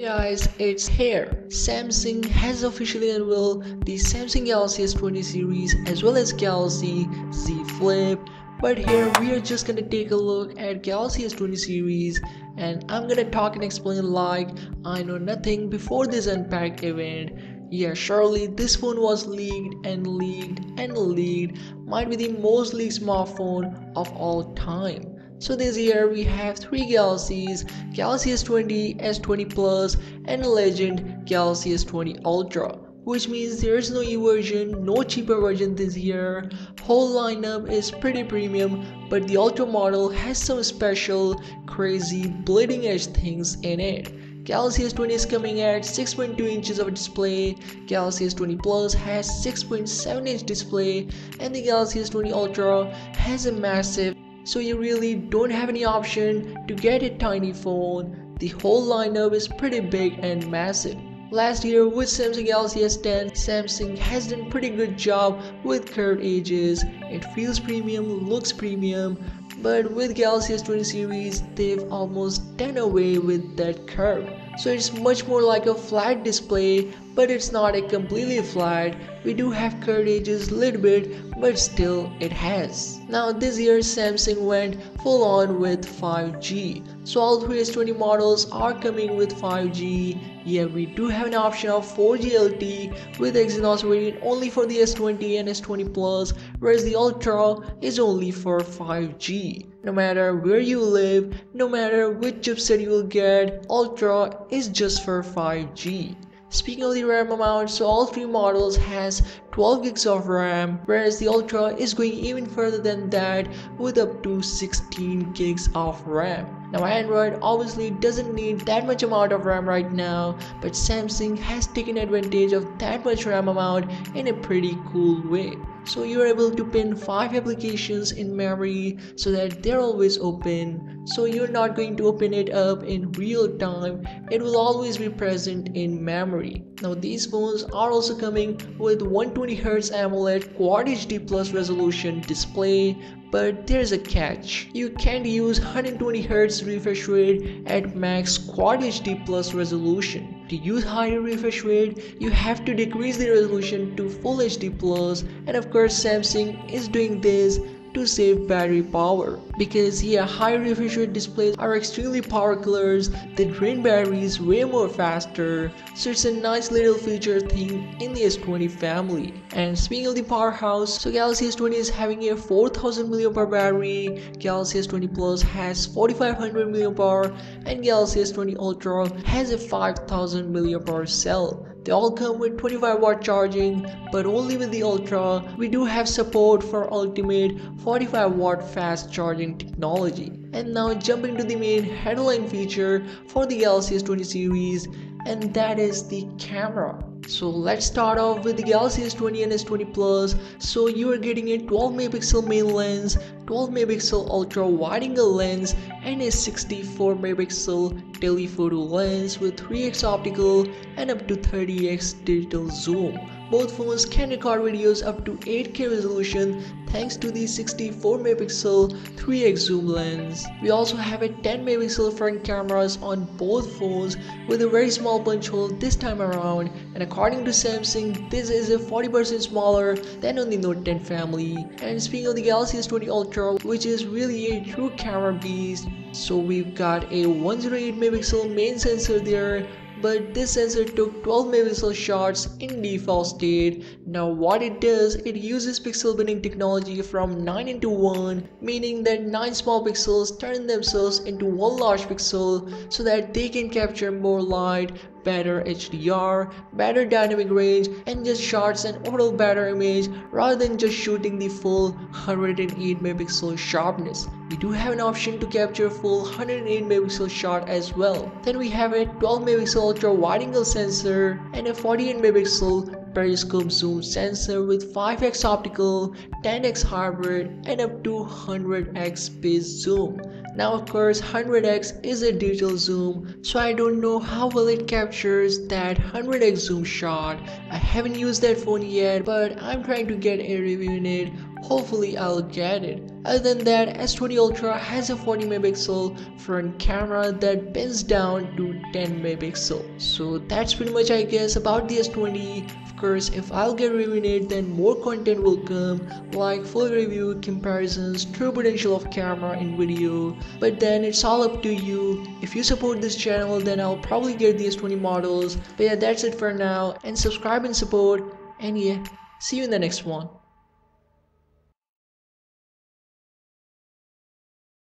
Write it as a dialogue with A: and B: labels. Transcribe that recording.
A: Hey guys, it's here. Samsung has officially unveiled the Samsung Galaxy S20 series as well as Galaxy Z Flip. But here we are just gonna take a look at Galaxy S20 series and I'm gonna talk and explain like I know nothing before this unpacked event. Yeah, surely this phone was leaked and leaked and leaked. Might be the most leaked smartphone of all time. So this year we have three Galaxies, Galaxy S20, S20 Plus and Legend Galaxy S20 Ultra. Which means there is no E version, no cheaper version this year. Whole lineup is pretty premium, but the Ultra model has some special, crazy, bleeding edge things in it. Galaxy S20 is coming at 6.2 inches of display, Galaxy S20 Plus has 6.7 inch display, and the Galaxy S20 Ultra has a massive, so you really don't have any option to get a tiny phone. The whole lineup is pretty big and massive. Last year with Samsung Galaxy S10, Samsung has done pretty good job with curved edges. It feels premium, looks premium, but with Galaxy S20 series, they've almost done away with that curve. So it's much more like a flat display, but it's not a completely flat. We do have curved edges a little bit, but still it has. Now this year Samsung went full on with 5G. So all three S20 models are coming with 5G. Yeah, we do have an option of 4G LTE with Exynos variant only for the S20 and S20 Plus, whereas the Ultra is only for 5G. No matter where you live, no matter which chipset you will get, Ultra is just for 5G. Speaking of the RAM amount, so all three models has 12 gigs of RAM, whereas the Ultra is going even further than that with up to 16 gigs of RAM. Now Android obviously doesn't need that much amount of RAM right now, but Samsung has taken advantage of that much RAM amount in a pretty cool way. So you're able to pin 5 applications in memory so that they're always open. So you're not going to open it up in real time, it will always be present in memory. Now these phones are also coming with 120Hz AMOLED Quad HD Plus resolution display, but there's a catch. You can't use 120Hz refresh rate at max Quad HD Plus resolution. To use higher refresh rate, you have to decrease the resolution to Full HD Plus, and of course Samsung is doing this to save battery power, because yeah, high refresh rate displays are extremely power killers. They drain batteries way more faster, so it's a nice little feature thing in the S20 family. And speaking of the powerhouse, so Galaxy S20 is having a 4000 mAh battery, Galaxy S20 Plus has 4500 mAh, and Galaxy S20 Ultra has a 5000 mAh cell. They all come with 25-watt charging, but only with the Ultra we do have support for ultimate 45-watt fast charging technology. And now jumping to the main headline feature for the Galaxy S20 series, and that is the camera. So let's start off with the Galaxy S20 and S20 Plus. So you are getting a 12 megapixel main lens, 12 megapixel ultra wide angle lens, and a 64 megapixel telephoto lens with 3x optical and up to 30x digital zoom. Both phones can record videos up to 8K resolution thanks to the 64 megapixel 3x zoom lens. We also have a 10 megapixel front cameras on both phones with a very small punch hole this time around, and according to Samsung this is a 40% smaller than on the Note 10 family. And speaking of the Galaxy S20 Ultra, which is really a true camera beast, so we've got a 108 megapixel main sensor there, but this sensor took 12 megapixel shots in default state. Now what it does, it uses pixel binning technology from 9 into 1, meaning that 9 small pixels turn themselves into one large pixel so that they can capture more light, better HDR, better dynamic range, and just shots an overall better image rather than just shooting the full 108 megapixel sharpness. We do have an option to capture full 108 megapixel shot as well. Then we have a 12 megapixel ultra wide angle sensor and a 48 megapixel periscope zoom sensor with 5x optical, 10x hybrid, and up to 100x space zoom. Now of course 100x is a digital zoom, so I don't know how well it captures that 100x zoom shot. I haven't used that phone yet, but I'm trying to get a review in it hopefully I'll get it. Other than that, S20 Ultra has a 40 megapixel front camera that bends down to 10 megapixel. So that's pretty much I guess about the S20. Of course, if I'll get reviewing it, then more content will come, like full review, comparisons, true potential of camera in video. But then it's all up to you. If you support this channel, then I'll probably get the S20 models. But yeah, that's it for now, and subscribe and support, and yeah, see you in the next one.